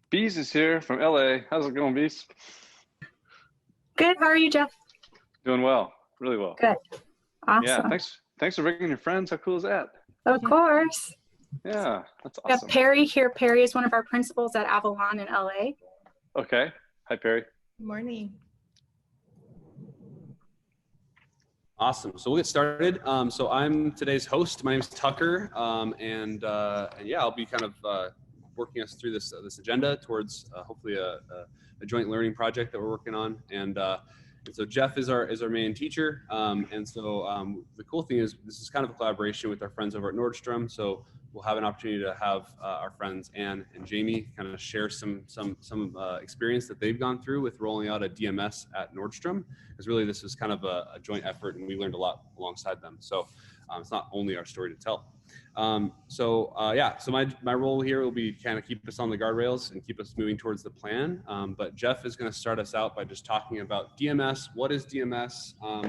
Bees is here from LA. How's it going, Bees? Good. How are you, Jeff? Doing well, really well. Good. Yeah, Awesome. thanks for bringing your friends. How cool is that? Of course. Yeah, that's We have awesome. Perry here. Perry is one of our principals at Avalon in LA. Okay. Hi, Perry. Morning. Awesome. So we'll get started. So I'm today's host. My name is Tucker, and yeah, I'll be kind of working us through this agenda towards hopefully a joint learning project that we're working on. And so Jeff is our main teacher. And so the cool thing is this is kind of a collaboration with our friends over at Nordstrom. So we'll have an opportunity to have our friends Anne and Jamie kind of share some experience that they've gone through with rolling out a DMS at Nordstrom. Because really this is kind of a joint effort, and we learned a lot alongside them. So it's not only our story to tell. So my role here will be kind of keep us on the guardrails and keep us moving towards the plan. But Jeff is going to start us out by just talking about DMS. What is DMS? How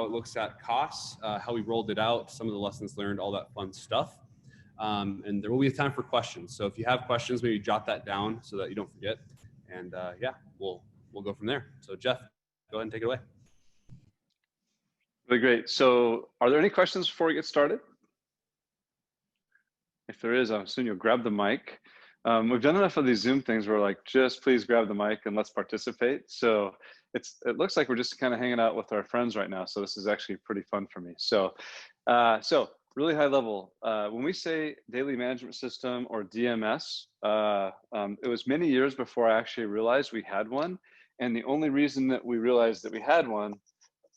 it looks at costs, how we rolled it out, some of the lessons learned, all that fun stuff. And there will be a time for questions. So if you have questions, maybe jot that down so that you don't forget. And we'll go from there. So Jeff, go ahead and take it away. Really great. So are there any questions before we get started? If there is, I assume you'll grab the mic. We've done enough of these Zoom things where like, just please grab the mic and let's participate. So it looks like we're just kind of hanging out with our friends right now. So this is actually pretty fun for me. So really high level, when we say daily management system or DMS, it was many years before I actually realized we had one. And the only reason that we realized that we had one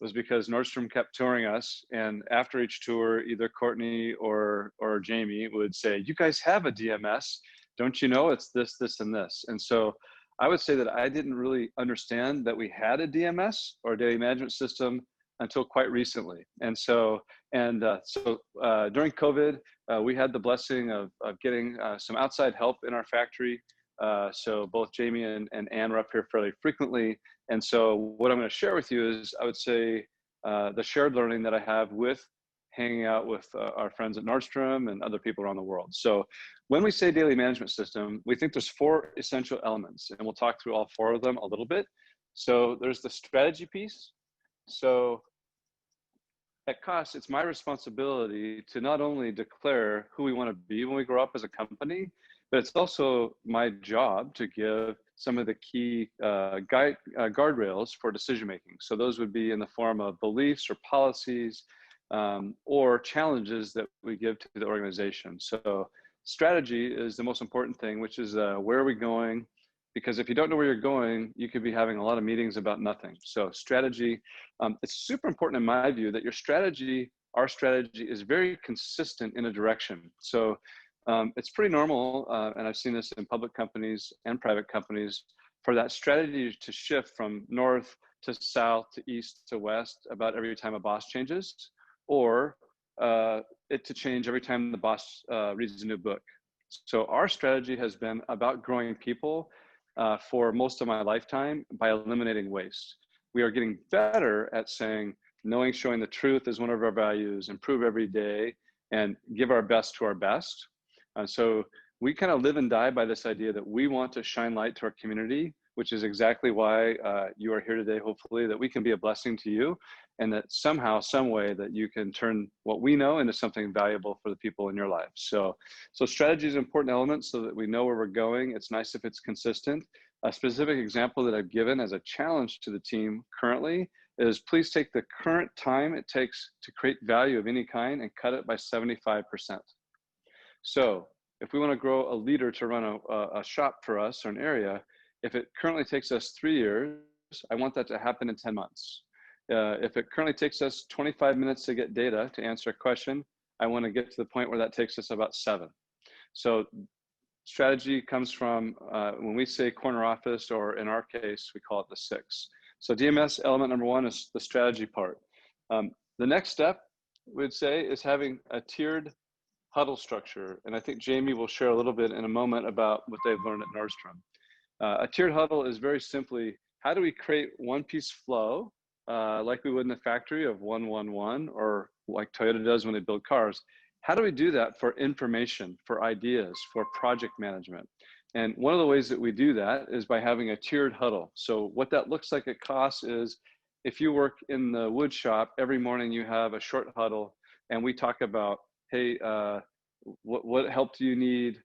was because Nordstrom kept touring us, and after each tour, either Courtney or Jamie would say, "You guys have a DMS, don't you know? It's this, this, and this." And so I would say that I didn't really understand that we had a DMS or a daily management system until quite recently. And so during COVID, we had the blessing of getting some outside help in our factory. So both Jamie and Anne were up here fairly frequently. And so what I'm going to share with you is, I would say, the shared learning that I have with hanging out with our friends at Nordstrom and other people around the world. So when we say daily management system, we think there's 4 essential elements, and we'll talk through all 4 of them a little bit. So there's the strategy piece. So at Kaas, it's my responsibility to not only declare who we want to be when we grow up as a company, but it's also my job to give some of the key guardrails for decision making. So those would be in the form of beliefs or policies or challenges that we give to the organization. So strategy is the most important thing, which is where are we going? Because if you don't know where you're going, you could be having a lot of meetings about nothing. So strategy, it's super important in my view that your strategy, our strategy, is very consistent in a direction. So it's pretty normal, and I've seen this in public companies and private companies, for that strategy to shift from north to south to east to west about every time a boss changes, or it to change every time the boss reads a new book. So our strategy has been about growing people for most of my lifetime by eliminating waste. We are getting better at saying, knowing, showing the truth is one of our values, improve every day, and give our best to our best. So we kind of live and die by this idea that we want to shine light to our community, which is exactly why you are here today, hopefully, that we can be a blessing to you, and that somehow, some way that you can turn what we know into something valuable for the people in your life. So strategy is an important element so that we know where we're going. It's nice if it's consistent. A specific example that I've given as a challenge to the team currently is, please take the current time it takes to create value of any kind and cut it by 75%. So if we want to grow a leader to run a shop for us or an area, if it currently takes us 3 years, I want that to happen in 10 months. If it currently takes us 25 minutes to get data to answer a question, I want to get to the point where that takes us about 7. So strategy comes from when we say corner office, or in our case, we call it the 6. So DMS element number 1 is the strategy part. The next step, we'd say, is having a tiered huddle structure. And I think Jamie will share a little bit in a moment about what they've learned at Nordstrom. A tiered huddle is very simply, how do we create one piece flow like we would in the factory of 1-1-1, or like Toyota does when they build cars? how do we do that for information, for ideas, for project management? And one of the ways that we do that is by having a tiered huddle. So what that looks like at Kaas is, if you work in the wood shop, every morning you have a short huddle, and we talk about, hey, what help do you need?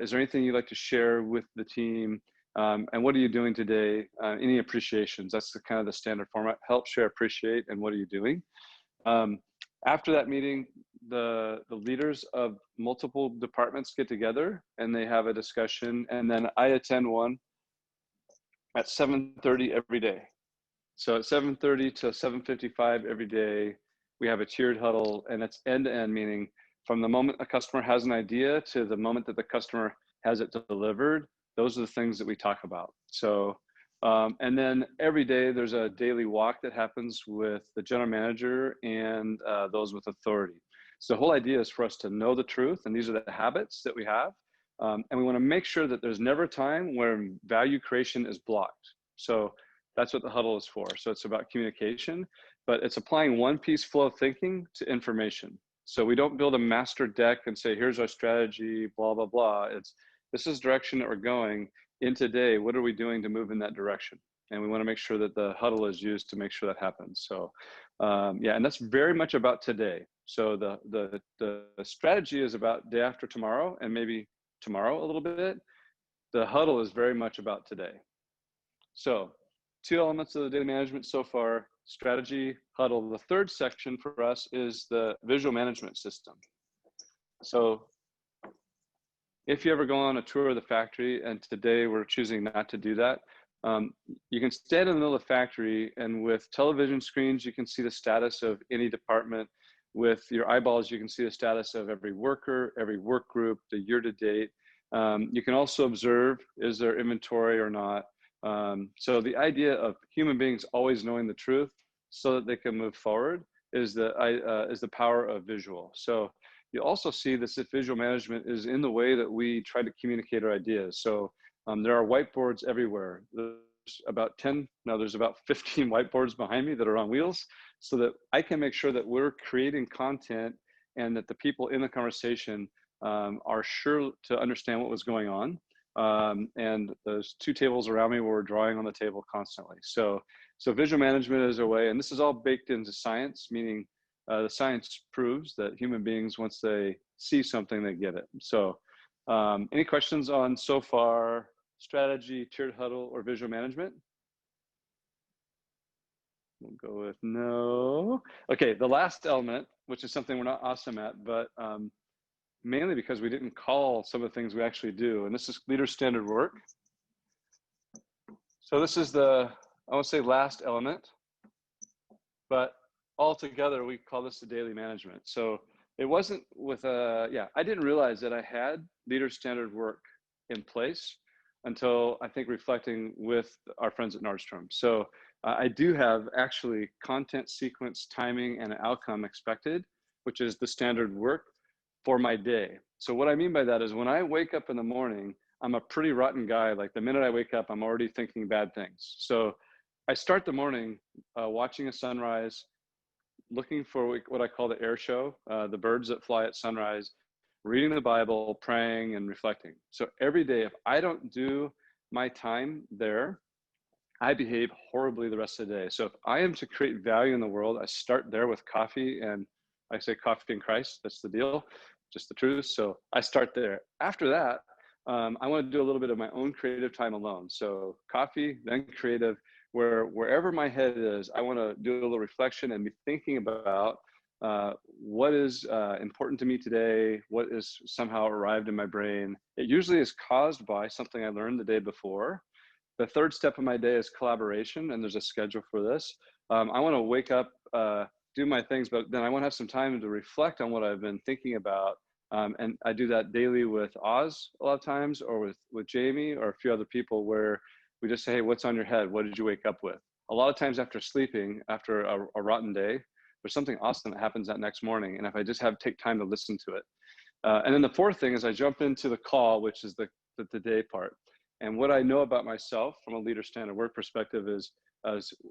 Is there anything you'd like to share with the team? And what are you doing today? Any appreciations? That's the kind of the standard format: help, share, appreciate, and what are you doing? After that meeting, the leaders of multiple departments get together and they have a discussion, and then I attend one at 7:30 every day. So at 7:30 to 7:55 every day, we have a tiered huddle, and it's end-to-end, meaning from the moment a customer has an idea to the moment that the customer has it delivered. Those are the things that we talk about. So, and then every day there's a daily walk that happens with the general manager and those with authority. So the whole idea is for us to know the truth, and these are the habits that we have. And we want to make sure that there's never a time where value creation is blocked. So that's what the huddle is for. So it's about communication, but it's applying one piece flow of thinking to information. So we don't build a master deck and say, here's our strategy, blah, blah, blah. It's, this is the direction that we're going in today. What are we doing to move in that direction? And we want to make sure that the huddle is used to make sure that happens. So yeah, and that's very much about today. So the strategy is about day after tomorrow, and maybe tomorrow a little bit. The huddle is very much about today. So 2 elements of the data management so far: strategy, huddle. The third section for us is the visual management system. So if you ever go on a tour of the factory, and today we're choosing not to do that, you can stand in the middle of the factory, and with television screens, you can see the status of any department. With your eyeballs, you can see the status of every worker, every work group, the year to date. You can also observe, is there inventory or not? So the idea of human beings always knowing the truth so that they can move forward is the power of visual. So you also see this visual management is in the way that we try to communicate our ideas. So there are whiteboards everywhere. There's about 10, now there's about 15 whiteboards behind me that are on wheels, so that I can make sure that we're creating content and that the people in the conversation are sure to understand what was going on. And there's 2 tables around me where we're drawing on the table constantly. So visual management is a way, and this is all baked into science, meaning the science proves that human beings, once they see something, they get it. So any questions on so far strategy, tiered huddle, or visual management? We'll go with no. Okay, the last element, which is something we're not awesome at, but mainly because we didn't call some of the things we actually do, and this is leader standard work. So this is the, I won't say last element, but altogether we call this the daily management. So it wasn't with yeah, I didn't realize that I had leader standard work in place until I think reflecting with our friends at Nordstrom. So I do have actually content, sequence, timing, and outcome expected, which is the standard work for my day. So what I mean by that is when I wake up in the morning, I'm a pretty rotten guy. Like the minute I wake up, I'm already thinking bad things. So I start the morning watching a sunrise, looking for what I call the air show, the birds that fly at sunrise, reading the Bible, praying, and reflecting. So every day, if I don't do my time there, I behave horribly the rest of the day. So if I am to create value in the world, I start there with coffee, and I say coffee and Christ, that's the deal, just the truth. So I start there. After that, I want to do a little bit of my own creative time alone. So coffee, then creative, wherever my head is, I want to do a little reflection and be thinking about what is important to me today, what is somehow arrived in my brain. It usually is caused by something I learned the day before. The third step of my day is collaboration, and there's a schedule for this. I want to wake up, do my things, but then I want to have some time to reflect on what I've been thinking about. And I do that daily with Oz a lot of times, or with Jamie or a few other people, where we just say, hey, what's on your head? What did you wake up with? A lot of times after sleeping, after a rotten day, there's something awesome that happens that next morning. And if I just take time to listen to it. And then the fourth thing is I jump into the call, which is the day part. And what I know about myself from a leader standard work perspective is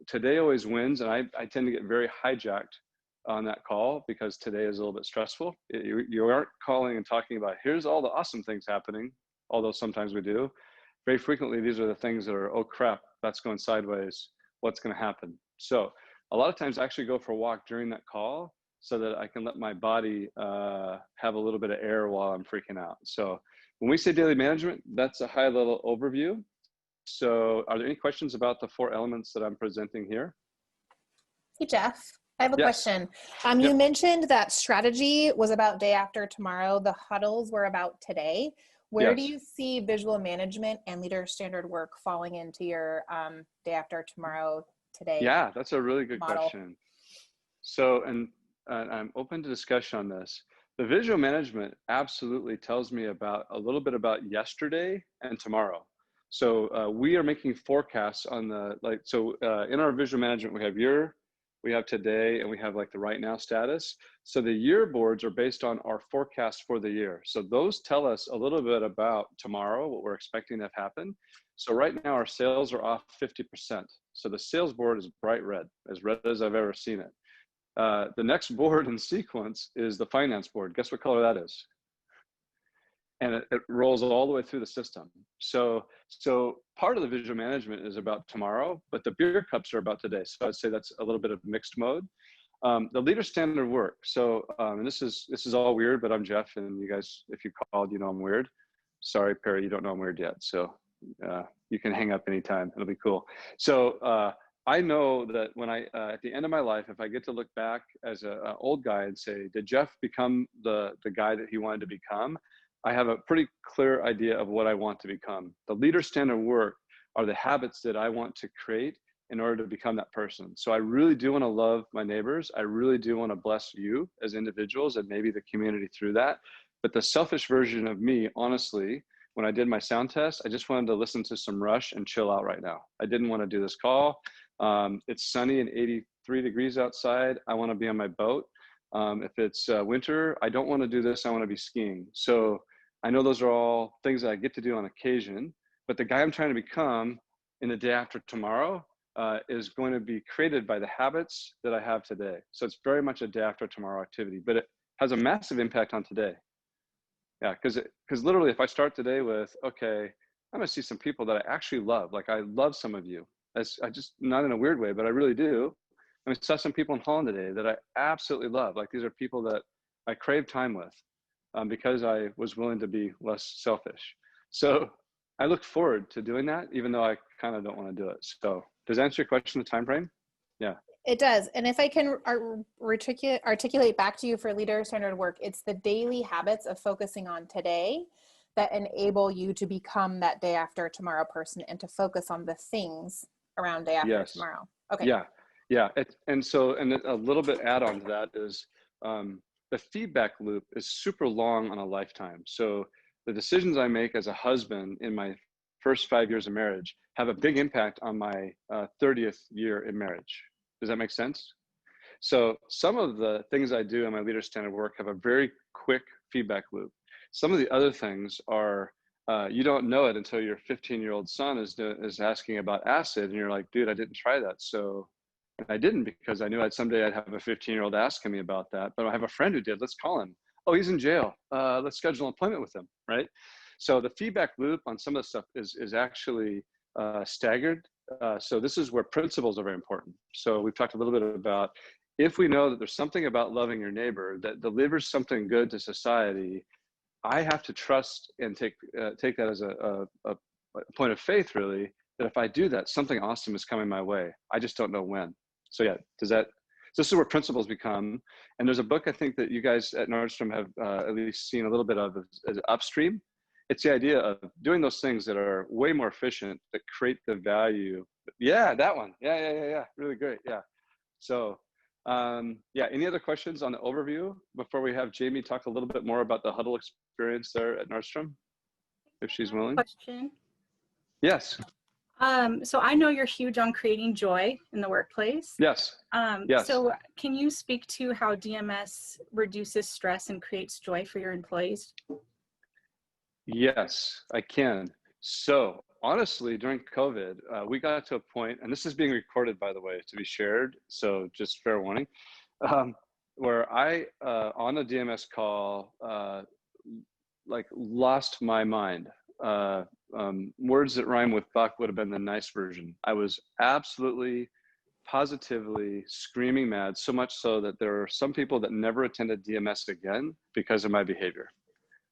today always wins. And I tend to get very hijacked on that call because today is a little bit stressful. You aren't calling and talking about, here's all the awesome things happening, although sometimes we do. Very frequently, these are the things that are, oh crap, that's going sideways. What's going to happen? So a lot of times I actually go for a walk during that call so that I can let my body have a little bit of air while I'm freaking out. So when we say daily management, that's a high level overview. So are there any questions about the 4 elements that I'm presenting here? Hey, Jeff, I have a Yes. question. Yep. You mentioned that strategy was about day after tomorrow. The huddles were about today. Where do Yes. you see visual management and leader standard work falling into your day after tomorrow today? Yeah, that's a really good model? question. So, and I'm open to discussion on this. The visual management absolutely tells me about a little bit about yesterday and tomorrow. So we are making forecasts on the, like, so in our visual management, we have today, and we have like the right now status. So the year boards are based on our forecast for the year. So those tell us a little bit about tomorrow, what we're expecting to have happen. So right now our sales are off 50%. So the sales board is bright red as I've ever seen it. The next board in sequence is the finance board. Guess what color that is? And it rolls all the way through the system. So part of the visual management is about tomorrow, but the beer cups are about today. So I'd say that's a little bit of mixed mode. The leader standard work. So, and this is all weird, but I'm Jeff, and you guys, if you called, you know I'm weird. Sorry, Perry, you don't know I'm weird yet. So you can hang up anytime. It'll be cool. So I know that when at the end of my life, if I get to look back as an old guy and say, did Jeff become the guy that he wanted to become? I have a pretty clear idea of what I want to become. The leader standard work are the habits that I want to create in order to become that person. So I really do want to love my neighbors. I really do want to bless you as individuals and maybe the community through that. But the selfish version of me, honestly, when I did my sound test, I just wanted to listen to some Rush and chill out right now. I didn't want to do this call. It's sunny and 83 degrees outside. I want to be on my boat. If it's winter, I don't want to do this. I want to be skiing. So I know those are all things that I get to do on occasion, but the guy I'm trying to become in the day after tomorrow is going to be created by the habits that I have today. So it's very much a day after tomorrow activity, but it has a massive impact on today. Yeah, because literally if I start today with, okay, I'm gonna see some people that I actually love. Like I love some of you. I just, not in a weird way, but I really do. I saw some people in Holland today that I absolutely love. Like these are people that I crave time with. Because I was willing to be less selfish. So I look forward to doing that, even though I kind of don't want to do it. So does that answer your question, the time frame? Yeah. It does. And if I can articulate back to you for leader standard work, it's the daily habits of focusing on today that enable you to become that day after tomorrow person and to focus on the things around day after tomorrow. Okay. Yeah. Yeah. And a little bit add on to that is, the feedback loop is super long on a lifetime. So the decisions I make as a husband in my first 5 years of marriage have a big impact on my 30th year in marriage. Does that make sense? So some of the things I do in my leader standard work have a very quick feedback loop. Some of the other things are, you don't know it until your 15-year-old son is asking about acid, and you're like, dude, I didn't try that. So and I didn't because I knew someday I'd have a 15-year-old asking me about that. But I have a friend who did. Let's call him. Oh, he's in jail. Let's schedule an appointment with him, right? So the feedback loop on some of the stuff is actually staggered. So this is where principles are very important. So we've talked a little bit about if we know that there's something about loving your neighbor that delivers something good to society, I have to trust and take that as a point of faith, really, that if I do that, something awesome is coming my way. I just don't know when. So yeah, so this is where principles become. And there's a book I think that you guys at Nordstrom have at least seen a little bit of as Upstream. It's the idea of doing those things that are way more efficient, that create the value. Yeah, that one. Yeah. Really great. Yeah. So yeah, any other questions on the overview before we have Jamie talk a little bit more about the huddle experience there at Nordstrom, if she's willing? Question. Yes. So I know you're huge on creating joy in the workplace. Yes. Yes. So can you speak to how DMS reduces stress and creates joy for your employees? Yes, I can. So honestly, during COVID, we got to a point, and this is being recorded, by the way, to be shared. So just fair warning. where I, on a DMS call, like lost my mind. Words that rhyme with buck would have been the nice version. I was absolutely, positively screaming mad, so much so that there are some people that never attended DMS again because of my behavior.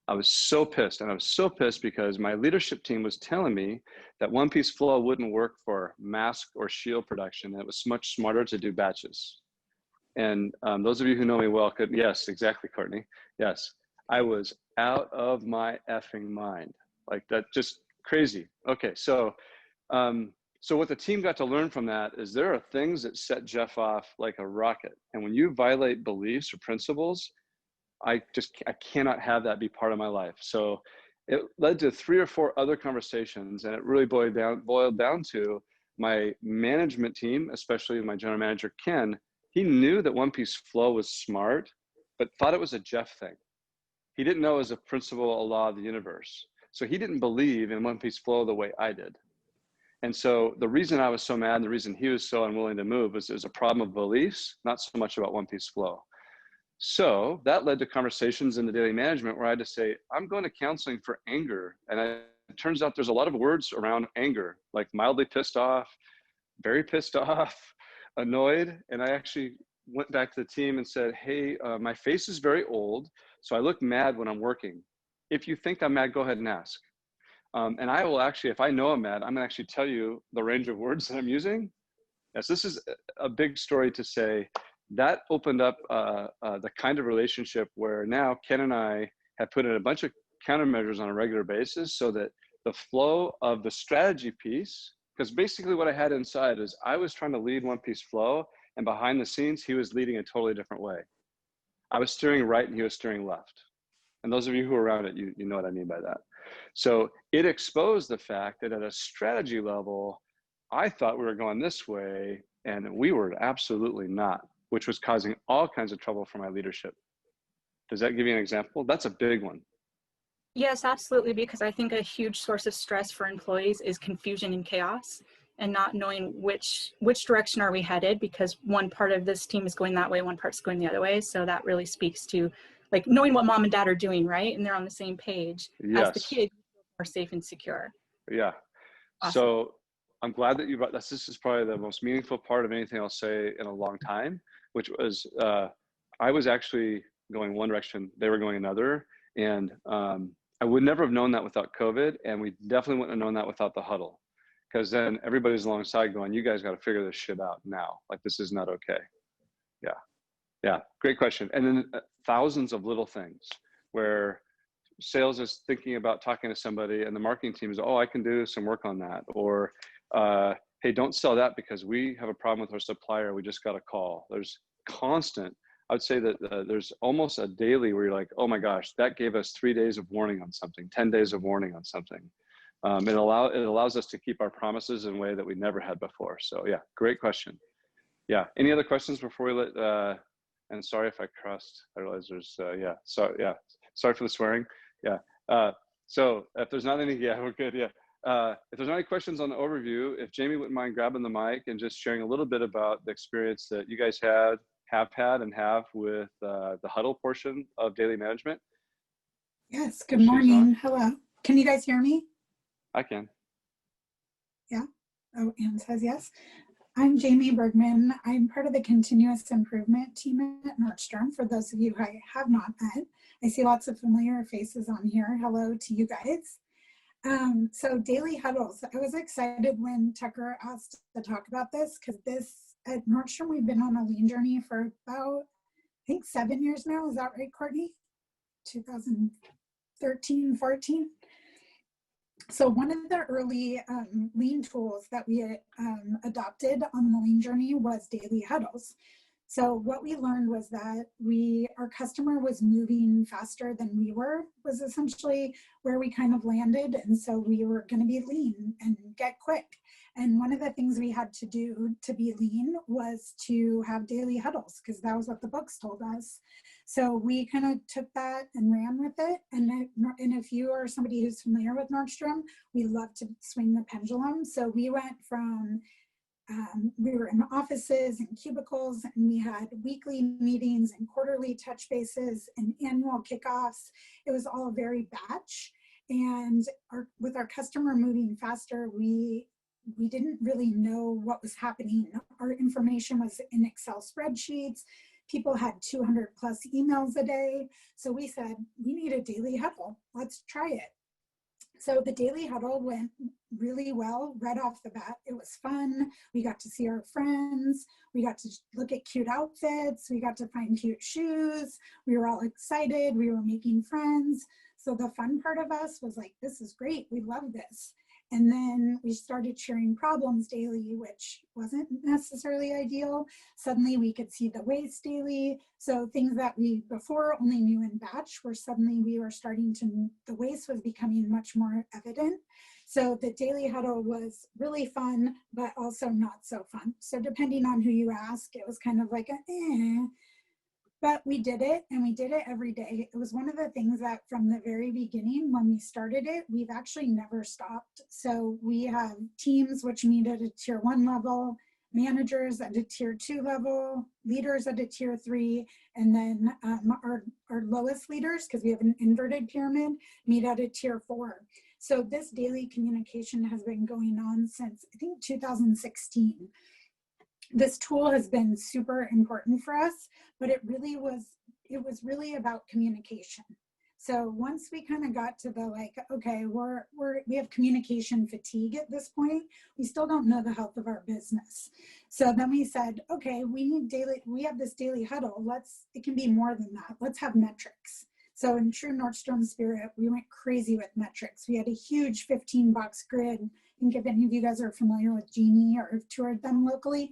I was so pissed, and I was so pissed because my leadership team was telling me that one-piece flow wouldn't work for mask or shield production. It was much smarter to do batches. And those of you who know me well could, yes, exactly, Courtney. Yes, I was out of my effing mind. Like that, just crazy. Okay, so so what the team got to learn from that is there are things that set Jeff off like a rocket. And when you violate beliefs or principles, I cannot have that be part of my life. So it led to 3 or 4 other conversations, and it really boiled down to my management team, especially my general manager, Ken. He knew that one-piece flow was smart, but thought it was a Jeff thing. He didn't know it was a principle, a law of the universe. So he didn't believe in one-piece flow the way I did. And so the reason I was so mad and the reason he was so unwilling to move was there's a problem of beliefs, not so much about one-piece flow. So that led to conversations in the daily management where I had to say, I'm going to counseling for anger. And it turns out there's a lot of words around anger, like mildly pissed off, very pissed off, annoyed. And I actually went back to the team and said, hey, my face is very old, so I look mad when I'm working. If you think I'm mad, go ahead and ask. And I will actually, if I know I'm mad, I'm gonna actually tell you the range of words that I'm using. Yes, this is a big story to say. That opened up the kind of relationship where now Ken and I have put in a bunch of countermeasures on a regular basis so that the flow of the strategy piece, because basically what I had inside is I was trying to lead one-piece flow, and behind the scenes, he was leading a totally different way. I was steering right and he was steering left. And those of you who are around it, you know what I mean by that. So it exposed the fact that at a strategy level, I thought we were going this way, and we were absolutely not, which was causing all kinds of trouble for my leadership. Does that give you an example? That's a big one. Yes, absolutely, because I think a huge source of stress for employees is confusion and chaos, and not knowing which direction are we headed, because one part of this team is going that way, one part's going the other way. So that really speaks to like knowing what mom and dad are doing, right? And they're on the same page. Yes. As the kids are safe and secure. Yeah. Awesome. So I'm glad that you brought this. This is probably the most meaningful part of anything I'll say in a long time, which was I was actually going one direction, they were going another. And I would never have known that without COVID. And we definitely wouldn't have known that without the huddle. Because then everybody's alongside going, you guys got to figure this shit out now. Like, this is not okay. Yeah. Yeah. Great question. And then thousands of little things where sales is thinking about talking to somebody and the marketing team is, oh, I can do some work on that. Or, hey, don't sell that because we have a problem with our supplier. We just got a call. There's constant, I would say that there's almost a daily where you're like, oh my gosh, that gave us 3 days of warning on something, 10 days of warning on something. It allows us to keep our promises in a way that we never had before. So yeah, great question. Yeah. Any other questions before we let, and sorry if I crossed, I realize there's, yeah. So yeah, sorry for the swearing. Yeah. So if there's not any, yeah, we're good. Yeah. If there's not any questions on the overview, if Jamie wouldn't mind grabbing the mic and just sharing a little bit about the experience that you guys have had and have with the huddle portion of daily management. Yes, good morning. Hello. Can you guys hear me? I can. Yeah. Oh, Anne says yes. I'm Jamie Bergman. I'm part of the continuous improvement team at Nordstrom. For those of you who I have not met, I see lots of familiar faces on here. Hello to you guys. So daily huddles. I was excited when Tucker asked to talk about this because at Nordstrom, we've been on a lean journey for about, I think 7 years now. Is that right, Courtney? 2013, 14. So one of the early lean tools that we adopted on the lean journey was daily huddles. So what we learned was that our customer was moving faster than we were, was essentially where we kind of landed. And so we were going to be lean and get quick. And one of the things we had to do to be lean was to have daily huddles, because that was what the books told us. So we kind of took that and ran with it. And if you are somebody who's familiar with Nordstrom, we love to swing the pendulum. So we went from we were in offices and cubicles, and we had weekly meetings and quarterly touch bases and annual kickoffs. It was all very batch. And with our customer moving faster, we didn't really know what was happening. Our information was in Excel spreadsheets. People had 200 plus emails a day. So we said, we need a daily huddle. Let's try it. So the daily huddle went really well right off the bat. It was fun. We got to see our friends. We got to look at cute outfits. We got to find cute shoes. We were all excited. We were making friends. So the fun part of us was like, this is great. We love this. And then we started sharing problems daily, which wasn't necessarily ideal. Suddenly we could see the waste daily. So things that we before only knew in batch were suddenly we were starting to, the waste was becoming much more evident. So the daily huddle was really fun, but also not so fun. So depending on who you ask, it was kind of like but we did it, and we did it every day. It was one of the things that from the very beginning, when we started it, we've actually never stopped. So we have teams which meet at a tier 1 level, managers at a tier 2 level, leaders at a tier 3, and then our lowest leaders, because we have an inverted pyramid, meet at a tier 4. So this daily communication has been going on since, I think, 2016. This tool has been super important for us, but it was really about communication. So once we kind of got to the like, okay, we have communication fatigue at this point, we still don't know the health of our business. So then we said, okay, we have this daily huddle. It can be more than that. Let's have metrics. So in true Nordstrom spirit, we went crazy with metrics. We had a huge 15-box grid. I think if any of you guys are familiar with Genie or have toured them locally,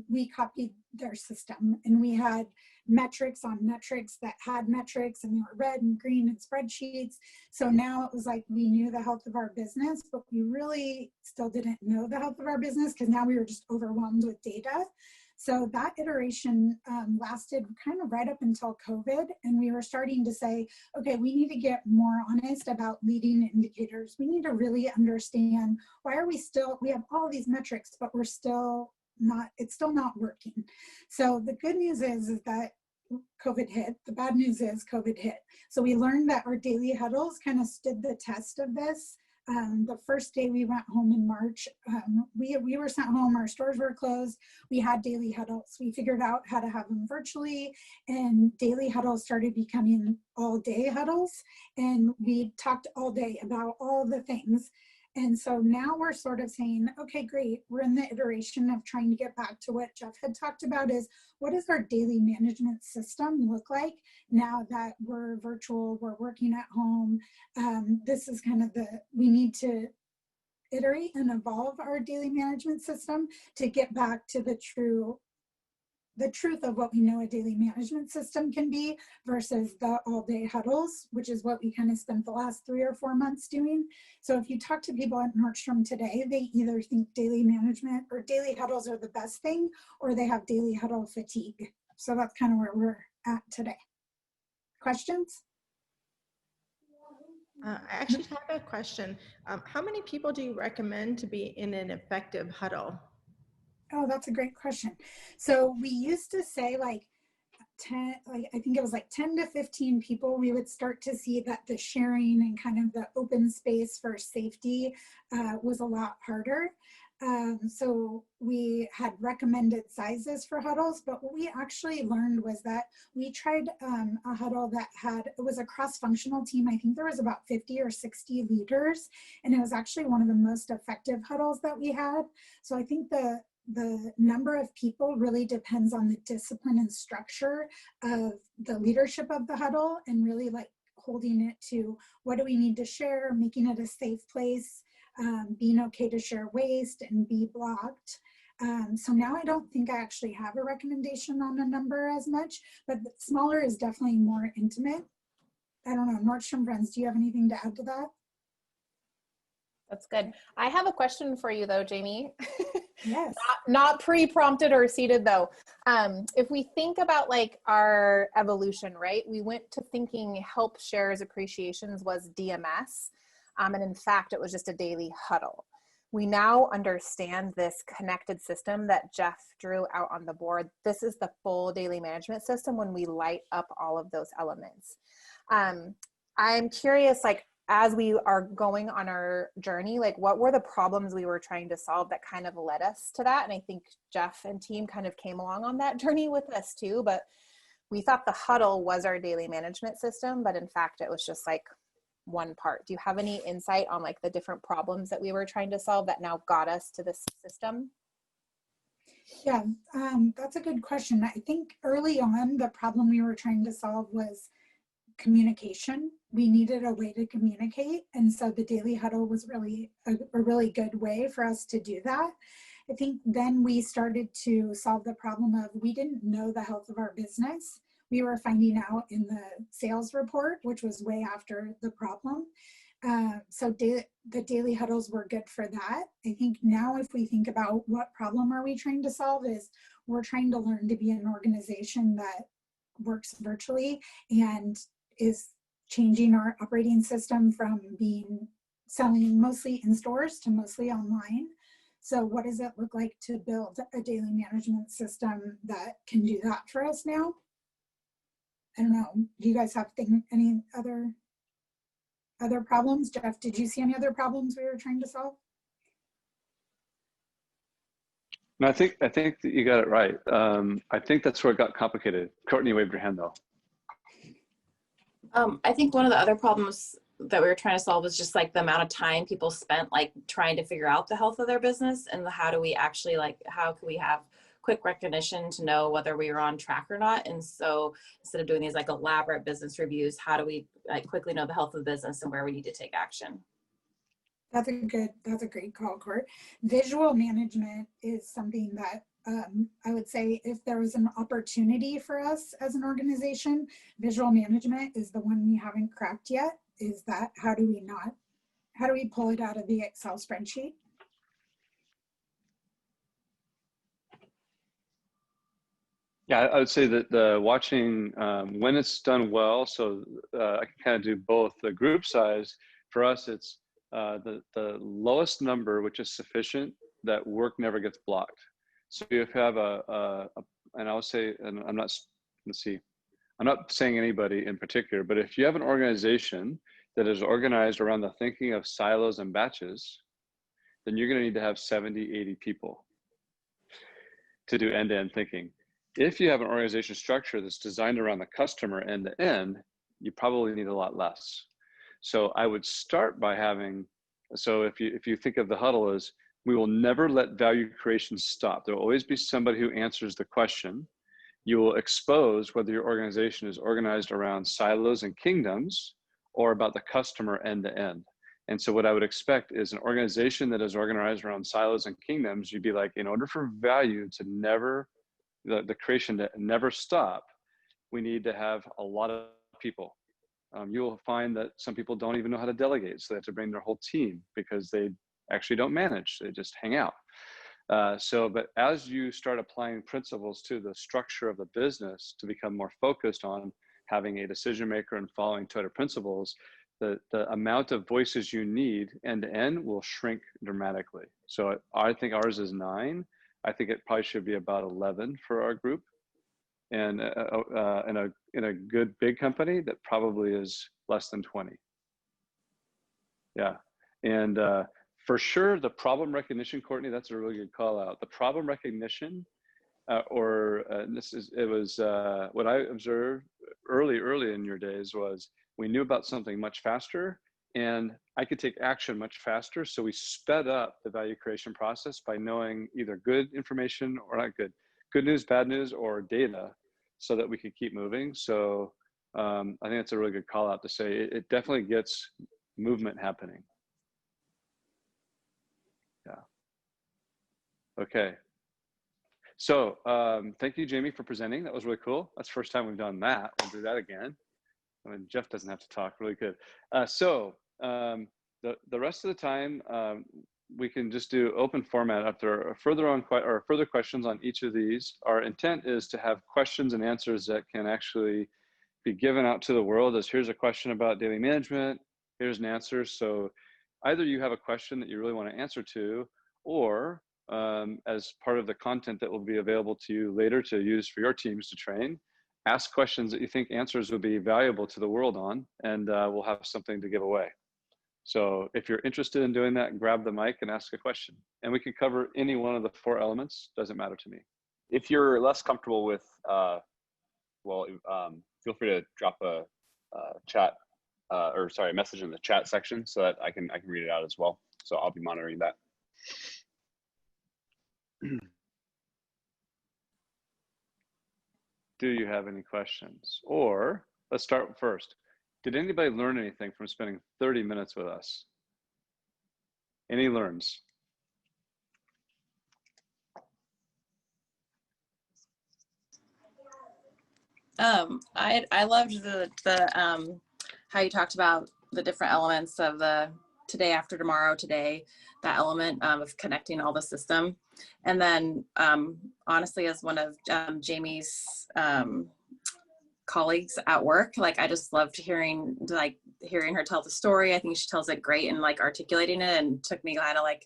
we copied their system, and we had metrics on metrics that had metrics, and they were red and green and spreadsheets. So now it was like we knew the health of our business, but we really still didn't know the health of our business because now we were just overwhelmed with data. So that iteration lasted kind of right up until COVID, and we were starting to say, okay, we need to get more honest about leading indicators. We need to really understand why are we have all these metrics, but it's still not working. So the good news is that COVID hit. The bad news is COVID hit. So we learned that our daily huddles kind of stood the test of this. The first day we went home in March, we were sent home, our stores were closed, we had daily huddles. We figured out how to have them virtually, and daily huddles started becoming all day huddles, and we talked all day about all the things. And so now we're sort of saying, okay, great. We're in the iteration of trying to get back to what Jeff had talked about is what does our daily management system look like now that we're virtual, we're working at home. This is kind of we need to iterate and evolve our daily management system to get back to the truth of what we know a daily management system can be versus the all-day huddles, which is what we kind of spent the last 3 or 4 months doing. So if you talk to people at Nordstrom today, they either think daily management or daily huddles are the best thing, or they have daily huddle fatigue. So that's kind of where we're at today. Questions? I actually have a question. How many people do you recommend to be in an effective huddle? Oh, that's a great question. So we used to say like 10, I think it was like 10 to 15 people, we would start to see that the sharing and kind of the open space for safety was a lot harder. So we had recommended sizes for huddles, but what we actually learned was that we tried a huddle that it was a cross-functional team. I think there was about 50 or 60 leaders, and it was actually one of the most effective huddles that we had. So I think the number of people really depends on the discipline and structure of the leadership of the huddle, and really like holding it to what do we need to share, making it a safe place, being okay to share waste and be blocked. So now I don't think I actually have a recommendation on a number as much, but smaller is definitely more intimate. I don't know, Nordstrom friends, do you have anything to add to that? That's good. I have a question for you though, Jamie. Yes. Not pre-prompted or seated though. If we think about like our evolution, right? We went to thinking help shares appreciations was DMS. And in fact, it was just a daily huddle. we now understand this connected system that Jeff drew out on the board. This is the full daily management system when we light up all of those elements. I'm curious, like, as we are going on our journey, like, what were the problems we were trying to solve that kind of led us to that? And I think Jeff and team kind of came along on that journey with us too, but we thought the huddle was our daily management system, but in fact, it was just like one part. Do you have any insight on like the different problems that we were trying to solve that now got us to this system? Yeah, that's a good question. I think early on, the problem we were trying to solve was communication. We needed a way to communicate. And so the daily huddle was really a really good way for us to do that. I think then we started to solve the problem of we didn't know the health of our business. We were finding out in the sales report, which was way after the problem. So the daily huddles were good for that. I think now if we think about what problem are we trying to solve is we're trying to learn to be an organization that works virtually and is changing our operating system from selling mostly in stores to mostly online. So what does it look like to build a daily management system that can do that for us now? I don't know. Do you guys have any other problems? Jeff, did you see any other problems we were trying to solve? No, I think that you got it right. I think that's where it got complicated. Courtney waved her hand though. I think one of the other problems that we were trying to solve was just like the amount of time people spent like trying to figure out the health of their business, and how do we actually how can we have quick recognition to know whether we were on track or not. And so instead of doing these like elaborate business reviews, how do we like quickly know the health of the business and where we need to take action? That's a great call, Court. Visual management is something that I would say if there was an opportunity for us as an organization, visual management is the one we haven't cracked yet. Is that how do we pull it out of the Excel spreadsheet? Yeah, I would say that the watching when it's done well. So I can kind of do both. The group size for us, it's the lowest number, which is sufficient that work never gets blocked. So if you have and I would say, and I'm not, let's see, I'm not saying anybody in particular, but if you have an organization that is organized around the thinking of silos and batches, then you're going to need to have 70, 80 people to do end-to-end thinking. If you have an organization structure that's designed around the customer end to end, you probably need a lot less. So I would start by having, so if you think of the huddle as, we will never let value creation stop. There will always be somebody who answers the question. You will expose whether your organization is organized around silos and kingdoms or about the customer end to end. And so what I would expect is an organization that is organized around silos and kingdoms, you'd be like, in order for value to never, the creation to never stop, we need to have a lot of people. You will find that some people don't even know how to delegate, so they have to bring their whole team because they actually don't manage, they just hang out. But as you start applying principles to the structure of the business to become more focused on having a decision maker and following Toyota principles, the amount of voices you need end to end will shrink dramatically. So I think ours is 9. I think it probably should be about 11 for our group. And in a good big company, that probably is less than 20. Yeah, and for sure, the problem recognition, Courtney, that's a really good call out. The problem recognition, it was what I observed early in your days was we knew about something much faster, and I could take action much faster. So we sped up the value creation process by knowing either good information or not good news, bad news, or data, so that we could keep moving. So I think that's a really good call out to say it definitely gets movement happening. Yeah. Okay. So thank you, Jamie, for presenting. That was really cool. That's the first time we've done that. We'll do that again. I mean, Jeff doesn't have to talk. Really good. The rest of the time, we can just do open format. If there are further questions on each of these, our intent is to have questions and answers that can actually be given out to the world as here's a question about daily management, here's an answer. So either you have a question that you really want to answer to, or as part of the content that will be available to you later to use for your teams to train, ask questions that you think answers would be valuable to the world on, and we'll have something to give away. So if you're interested in doing that, grab the mic and ask a question. And we can cover any one of the 4 elements, doesn't matter to me. If you're less comfortable with, feel free to drop a message in the chat section so that I can read it out as well. So I'll be monitoring that. Do you have any questions? Or let's start first. Did anybody learn anything from spending 30 minutes with us? Any learns? I loved the how you talked about the different elements of the today after tomorrow today, that element of connecting all the system. And then honestly, as one of Jamie's colleagues at work, like I just loved hearing her tell the story. I think she tells it great and like articulating it, and took me kind of like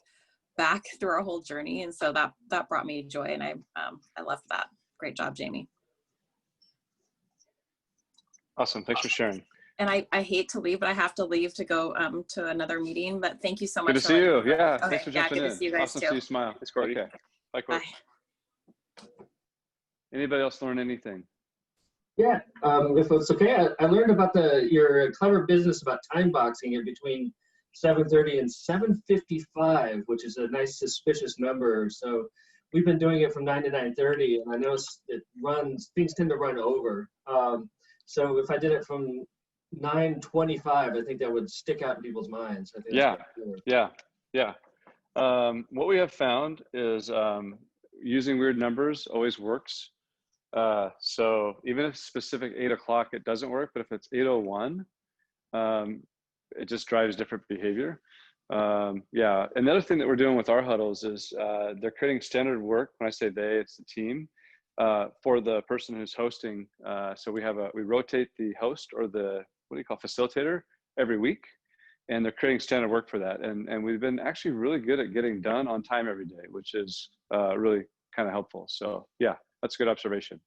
back through our whole journey. And so that brought me joy, and I loved that. Great job, Jamie. Awesome, thanks for sharing. And I hate to leave, but I have to leave to go to another meeting. But thank you so much. Good to see you. Yeah, okay, thanks for jumping in. Good to see you guys awesome too. to see you smile. It's great. Okay, bye, Court. Bye. Anybody else learn anything? Yeah, if it's okay, I learned about your clever business about time boxing in between 7:30 and 7:55, which is a nice suspicious number. So we've been doing it from 9 to 9:30, and I noticed things tend to run over. So if I did it from 9:25, I think that would stick out in people's minds. I think yeah. What we have found is using weird numbers always works. So even if specific 8 o'clock, it doesn't work, but if it's 8:01, it just drives different behavior. Yeah, another thing that we're doing with our huddles is they're creating standard work. When I say they, it's the team, for the person who's hosting. So we rotate the host, or the, what do you call, facilitator, every week, and they're creating standard work for that. And we've been actually really good at getting done on time every day, which is really kind of helpful. So yeah, that's a good observation.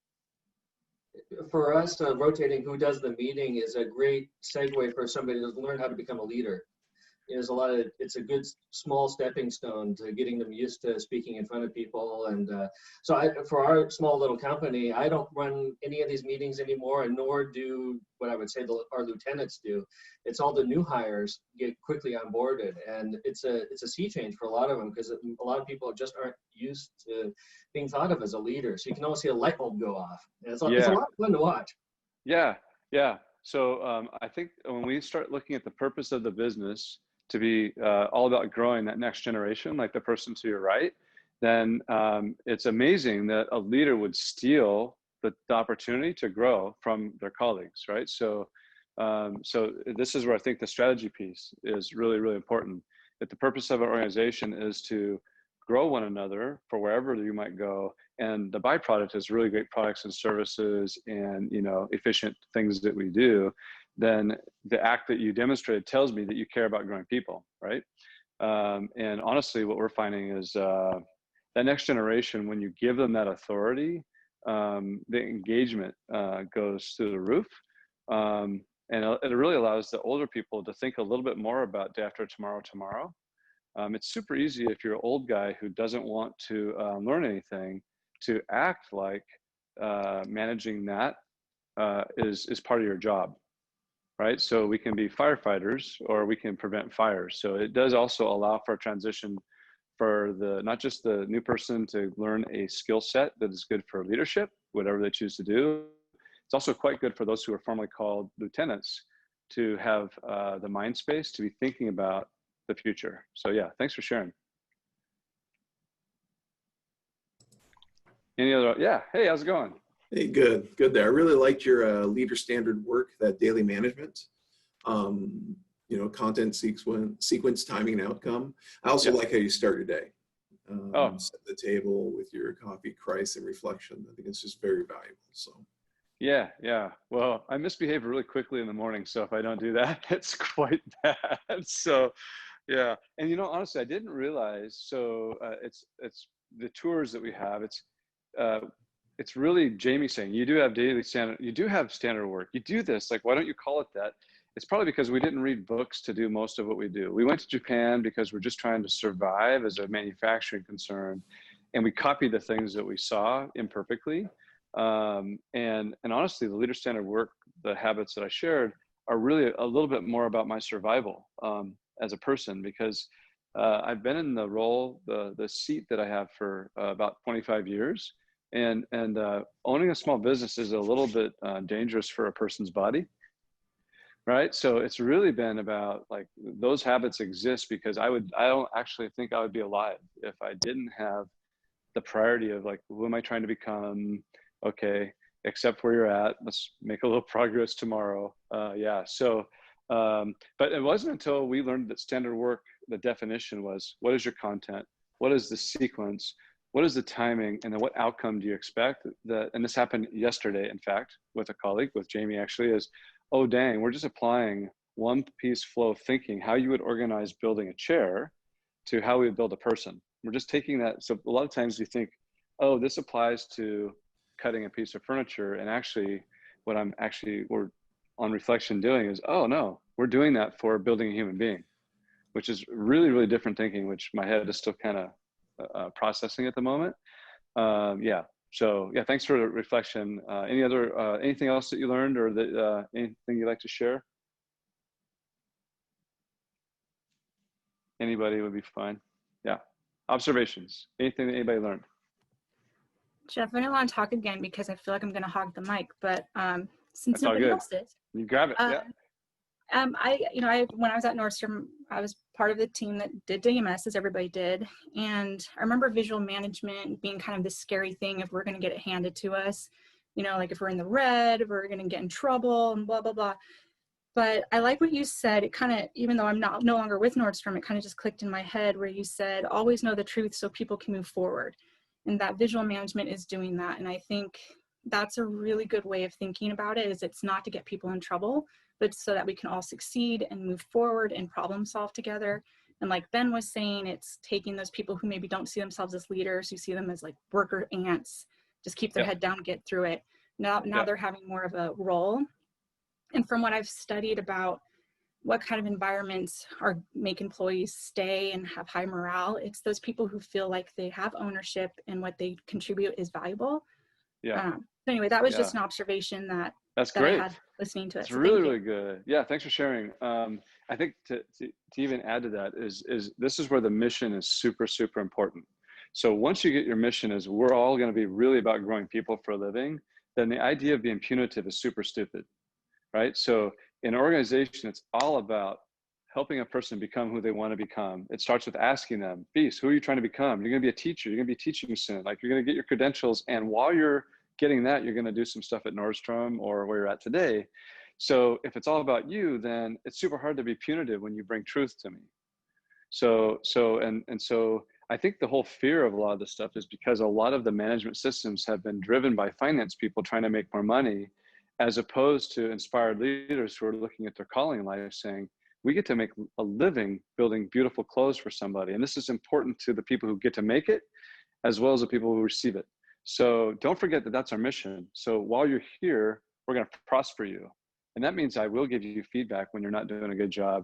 For us, rotating who does the meeting is a great segue for somebody to learn how to become a leader. There's it's a good small stepping stone to getting them used to speaking in front of people. And for our small little company, I don't run any of these meetings anymore, and nor do what I would say our lieutenants do. It's all the new hires get quickly onboarded, and it's a sea change for a lot of them, because a lot of people just aren't used to being thought of as a leader. So you can almost see a light bulb go off. And it's a lot of fun to watch. Yeah. So I think when we start looking at the purpose of the business to be all about growing that next generation, like the person to your right, then it's amazing that a leader would steal the opportunity to grow from their colleagues, right? So this is where I think the strategy piece is really, really important. That the purpose of our organization is to grow one another for wherever you might go, and the byproduct is really great products and services and efficient things that we do. Then the act that you demonstrated tells me that you care about growing people, right? And honestly, what we're finding is that next generation, when you give them that authority, the engagement goes through the roof. And it really allows the older people to think a little bit more about day after tomorrow. It's super easy if you're an old guy who doesn't want to learn anything to act like managing that is part of your job. Right? So we can be firefighters, or we can prevent fires. So it does also allow for a transition for not just the new person to learn a skill set that is good for leadership, whatever they choose to do. It's also quite good for those who are formerly called lieutenants to have the mind space to be thinking about the future. So yeah, thanks for sharing. Any other? Yeah. Hey, how's it going? Hey, good there. I really liked your leader standard work, that daily management, content sequence, timing, and outcome. I also like how you start your day. Set the table with your coffee, Christ, and reflection. I think it's just very valuable. So. Yeah. Well, I misbehave really quickly in the morning, so if I don't do that, it's quite bad. So Yeah, and you know, honestly, I didn't realize. So it's the tours that we have. It's really Jamie saying you do have daily standard. You do have standard work. You do this. Like, why don't you call it that? It's probably because we didn't read books to do most of what we do. We went to Japan because we're just trying to survive as a manufacturing concern, and we copied the things that we saw imperfectly. And honestly, the leader standard work, the habits that I shared, are really a little bit more about my survival as a person, because I've been in the role, the seat that I have for about 25 years, and owning a small business is a little bit dangerous for a person's body, right? So it's really been about, like, those habits exist because I don't actually think I would be alive if I didn't have the priority of, like, who am I trying to become? Okay, accept where you're at. Let's make a little progress tomorrow. Yeah. So, but it wasn't until we learned that standard work, the definition was, what is your content? What is the sequence? What is the timing? And then what outcome do you expect? And this happened yesterday, in fact, with a colleague, with Jamie actually, is, oh, dang, we're just applying one piece flow of thinking, how you would organize building a chair, to how we would build a person. We're just taking that. So a lot of times you think, oh, this applies to cutting a piece of furniture. And actually, what we're on reflection doing is, oh no, we're doing that for building a human being, which is really, really different thinking, which my head is still kind of processing at the moment. Yeah. So yeah, thanks for the reflection. Anything else that you learned, or that anything you'd like to share? Anybody would be fine. Yeah. Observations. Anything that anybody learned? Jeff, I don't want to talk again because I feel like I'm going to hog the mic, but since That's all nobody good. else did, You grab it. Yeah. When I was at Nordstrom, I was part of the team that did DMS, as everybody did. And I remember visual management being kind of this scary thing if we're going to get it handed to us, like if we're in the red, we're going to get in trouble and blah, blah, blah. But I like what you said. It kind of, even though I'm no longer with Nordstrom, it kind of just clicked in my head where you said, always know the truth so people can move forward. And that visual management is doing that. And I think that's a really good way of thinking about it, is it's not to get people in trouble, but so that we can all succeed and move forward and problem solve together. And like Ben was saying, it's taking those people who maybe don't see themselves as leaders, who see them as like worker ants, just keep their head down, get through it. Now they're having more of a role. And from what I've studied about what kind of environments make employees stay and have high morale, it's those people who feel like they have ownership and what they contribute is valuable. Yeah. So anyway, that was just an observation that's great. I had listening to it. It's really, really good. Yeah, thanks for sharing. I think to even add to that is this is where the mission is super, super important. So once you get your mission is we're all going to be really about growing people for a living, then the idea of being punitive is super stupid, right? So in an organization, it's all about helping a person become who they want to become. It starts with asking them, Beast, who are you trying to become? You're going to be a teacher. You're going to be teaching soon. Like, you're going to get your credentials. And while you're getting that, you're going to do some stuff at Nordstrom or where you're at today. So if it's all about you, then it's super hard to be punitive when you bring truth to me. So I think the whole fear of a lot of this stuff is because a lot of the management systems have been driven by finance people trying to make more money, as opposed to inspired leaders who are looking at their calling in life saying, we get to make a living building beautiful clothes for somebody. And this is important to the people who get to make it, as well as the people who receive it. So don't forget that that's our mission. So while you're here, we're going to prosper you. And that means I will give you feedback when you're not doing a good job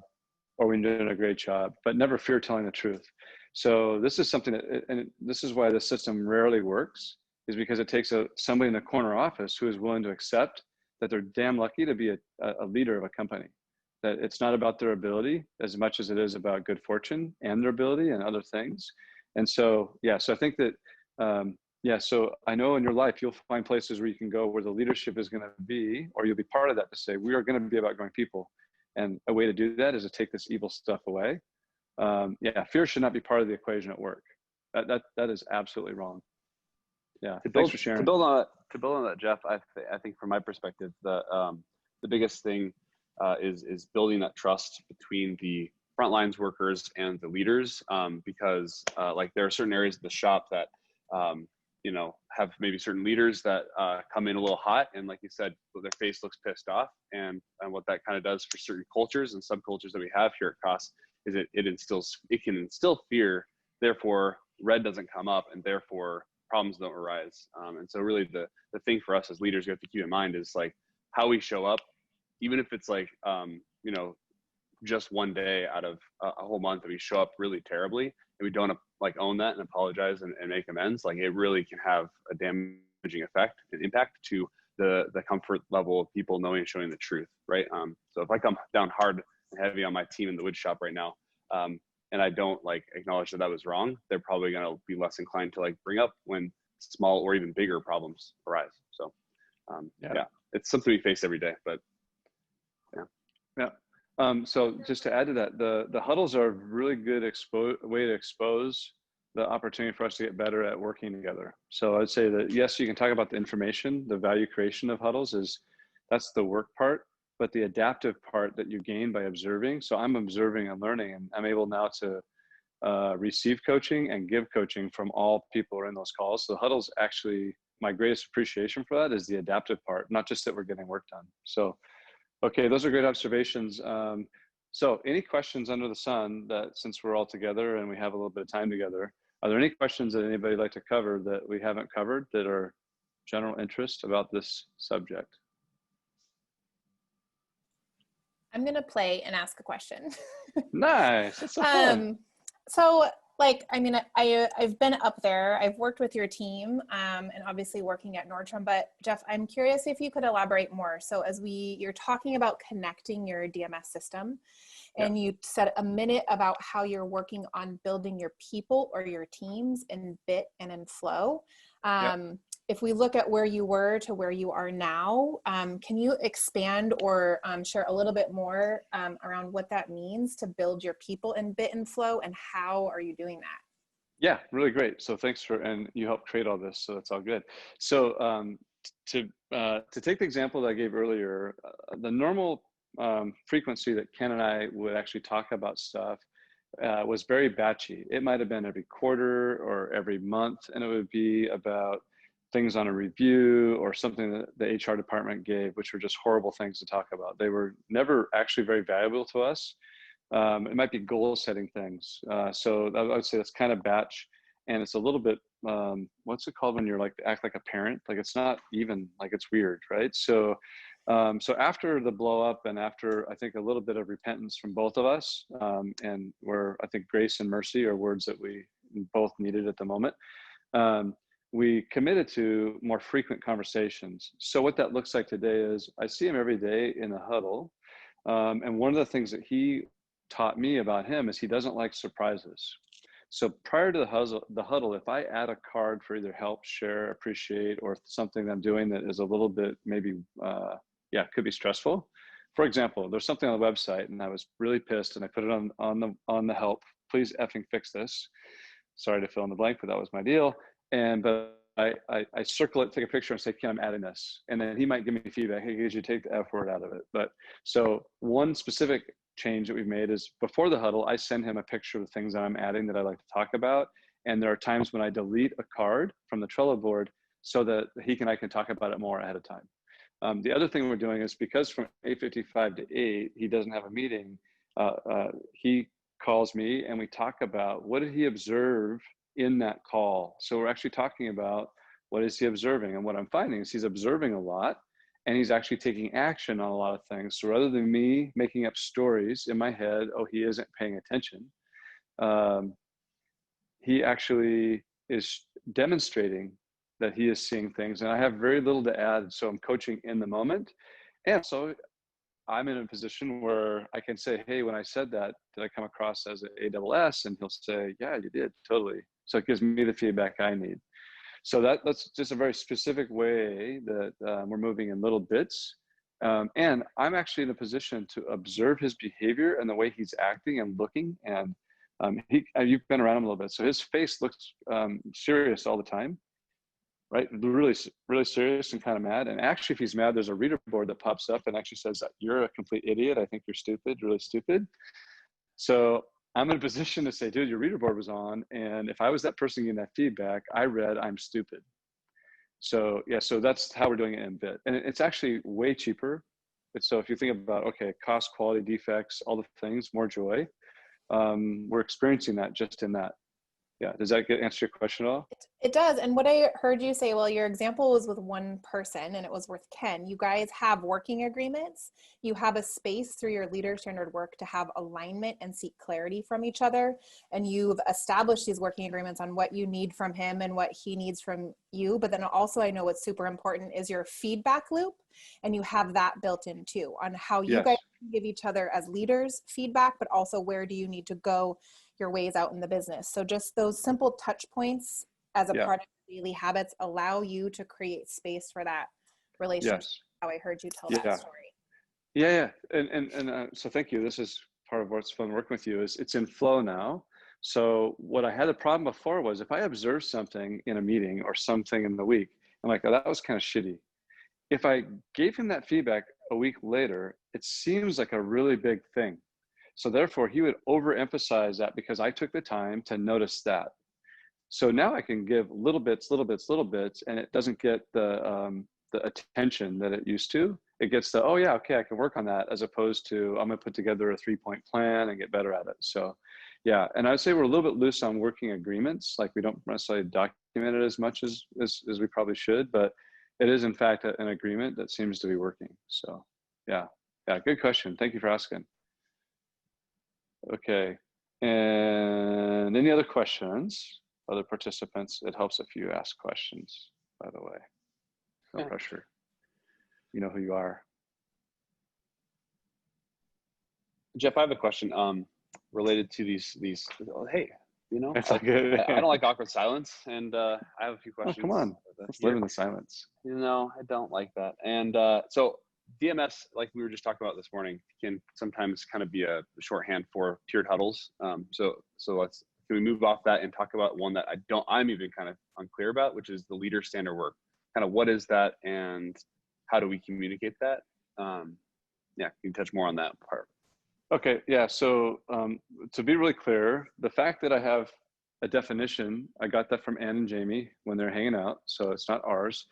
or when you're doing a great job, but never fear telling the truth. So this is something that, and this is why the system rarely works, is because it takes somebody in the corner office who is willing to accept that they're damn lucky to be a leader of a company, that it's not about their ability as much as it is about good fortune and their ability and other things. And so, yeah, so I think that, so I know in your life, you'll find places where you can go where the leadership is going to be, or you'll be part of that, to say, we are going to be about growing people. And a way to do that is to take this evil stuff away. Fear should not be part of the equation at work. That is absolutely wrong. Yeah, thanks for sharing. To build on that, Jeff, I think from my perspective, the biggest thing is building that trust between the frontlines workers and the leaders, because like there are certain areas of the shop that have maybe certain leaders that come in a little hot, and like you said, their face looks pissed off, and what that kind of does for certain cultures and subcultures that we have here at Kaas is it can instill fear, therefore red doesn't come up, and therefore problems don't arise. And so really the thing for us as leaders we have to keep in mind is like how we show up, even if it's like, you know, just one day out of a whole month that we show up really terribly and we don't like own that and apologize and make amends, like it really can have a damaging effect and impact to the comfort level of people knowing and showing the truth, right? So if I come down hard and heavy on my team in the wood shop right now, and I don't like acknowledge that I was wrong, they're probably going to be less inclined to like bring up when small or even bigger problems arise. So yeah, it's something we face every day, but yeah. So just to add to that, the huddles are a really good way to expose the opportunity for us to get better at working together. So I'd say that yes, you can talk about the information, the value creation of huddles that's the work part, but the adaptive part that you gain by observing. So I'm observing and learning, and I'm able now to receive coaching and give coaching from all people who are in those calls. So the huddles actually, my greatest appreciation for that is the adaptive part, not just that we're getting work done. So, okay, those are great observations. So any questions under the sun that, since we're all together and we have a little bit of time together, are there any questions that anybody would like to cover that we haven't covered that are general interest about this subject? I'm going to play and ask a question. Nice. That's so fun. So like, I mean, I've been up there, I've worked with your team, and obviously working at Nordstrom, but Jeff, I'm curious if you could elaborate more. So as you're talking about connecting your DMS system, and you said a minute about how you're working on building your people or your teams in Bit and in Flow. If we look at where you were to where you are now, can you expand or share a little bit more around what that means to build your people in Bit and Flow, and how are you doing that? Yeah, really great. So thanks and you helped create all this, so that's all good. So to take the example that I gave earlier, the normal frequency that Ken and I would actually talk about stuff was very batchy. It might have been every quarter or every month, and it would be about things on a review or something that the HR department gave, which were just horrible things to talk about. They were never actually very valuable to us. It might be goal setting things. So I would say that's kind of batch, and it's a little bit, what's it called when you're like, act like a parent? Like it's not even, like it's weird, right? So so after the blow up and after I think a little bit of repentance from both of us, and where I think grace and mercy are words that we both needed at the moment, we committed to more frequent conversations. So what that looks like today is I see him every day in a huddle. And one of the things that he taught me about him is he doesn't like surprises. So prior to the huddle, if I add a card for either help, share, appreciate, or something that I'm doing that is a little bit maybe, could be stressful. For example, there's something on the website and I was really pissed and I put it on the help, please effing fix this. Sorry to fill in the blank, but that was my deal. But I circle it, take a picture and say, Ken, I'm adding this. And then he might give me feedback. Hey, could you take the F word out of it? But so one specific change that we've made is before the huddle, I send him a picture of the things that I'm adding that I like to talk about. And there are times when I delete a card from the Trello board so that I can talk about it more ahead of time. The other thing we're doing is because from 8:55 to 8, he doesn't have a meeting. He calls me and we talk about what did he observe in that call. So we're actually talking about what is he observing, and what I'm finding is he's observing a lot and he's actually taking action on a lot of things. So rather than me making up stories in my head, oh, he isn't paying attention, he actually is demonstrating that he is seeing things, and I have very little to add. So I'm coaching in the moment. And so I'm in a position where I can say, hey, when I said that, did I come across as an ASS? And he'll say, yeah, you did, totally. So it gives me the feedback I need. So that's just a very specific way that we're moving in little bits. And I'm actually in a position to observe his behavior and the way he's acting and looking. And you've been around him a little bit. So his face looks serious all the time, right? Really, really serious and kind of mad. And actually, if he's mad, there's a reader board that pops up and actually says, you're a complete idiot. I think you're stupid, really stupid. So I'm in a position to say, dude, your reader board was on. And if I was that person getting that feedback, I read, I'm stupid. So yeah, so that's how we're doing it in Bit. And it's actually way cheaper. So if you think about, okay, cost, quality, defects, all the things, more joy. we're experiencing that just in that. Yeah, does that answer your question at all? It does. And what I heard you say, well, your example was with one person and it was with Ken. You guys have working agreements. You have a space through your leader-centered work to have alignment and seek clarity from each other. And you've established these working agreements on what you need from him and what he needs from you. But then also, I know what's super important is your feedback loop. And you have that built in too on how you guys give each other as leaders feedback, but also where do you need to go your ways out in the business. So just those simple touch points as a part of daily habits allow you to create space for that relationship. How I heard you tell that story. Yeah. And so thank you. This is part of what's fun working with you is it's in flow now. So what I had a problem before was if I observed something in a meeting or something in the week, I'm like, oh, that was kind of shitty. If I gave him that feedback a week later, it seems like a really big thing. So therefore, he would overemphasize that because I took the time to notice that. So now I can give little bits, and it doesn't get the attention that it used to. It gets the, oh yeah, okay, I can work on that, as opposed to I'm gonna put together a 3-point plan and get better at it. So yeah, and I would say we're a little bit loose on working agreements. Like we don't necessarily document it as much as we probably should, but it is in fact an agreement that seems to be working. So yeah, good question. Thank you for asking. Okay, and any other questions? Other participants? It helps if you ask questions, by the way. No pressure. You know who you are. Jeff, I have a question related to these. Hey, you know, it's good. I don't like awkward silence, and I have a few questions. Oh, come on, let's live in the silence. You know, I don't like that. And so DMS, like we were just talking about this morning, can sometimes kind of be a shorthand for tiered huddles. So can we move off that and talk about one that I'm even kind of unclear about, which is the leader standard work. Kind of what is that and how do we communicate that? Can you touch more on that part? Okay, yeah, so to be really clear, the fact that I have a definition, I got that from Ann and Jamie when they're hanging out, so it's not ours.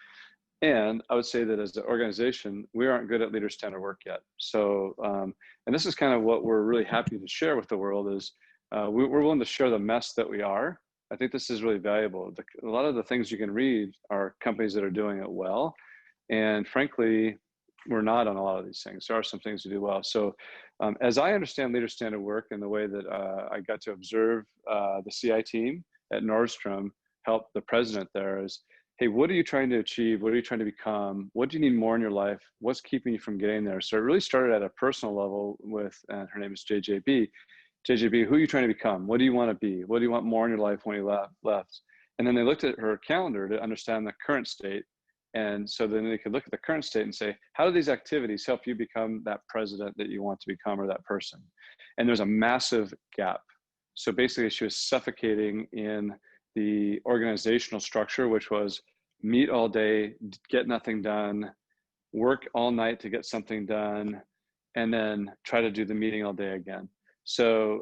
And I would say that as an organization, we aren't good at leader standard work yet. So, and this is kind of what we're really happy to share with the world is we're willing to share the mess that we are. I think this is really valuable. A lot of the things you can read are companies that are doing it well. And frankly, we're not on a lot of these things. There are some things to do well. So as I understand leader standard work and the way that I got to observe the CI team at Nordstrom help the president there is, hey, what are you trying to achieve? What are you trying to become? What do you need more in your life? What's keeping you from getting there? So it really started at a personal level with, and her name is JJB. JJB, who are you trying to become? What do you want to be? What do you want more in your life when you left? And then they looked at her calendar to understand the current state. And so then they could look at the current state and say, how do these activities help you become that president that you want to become or that person? And there's a massive gap. So basically she was suffocating in the organizational structure, which was meet all day, get nothing done, work all night to get something done, and then try to do the meeting all day again. So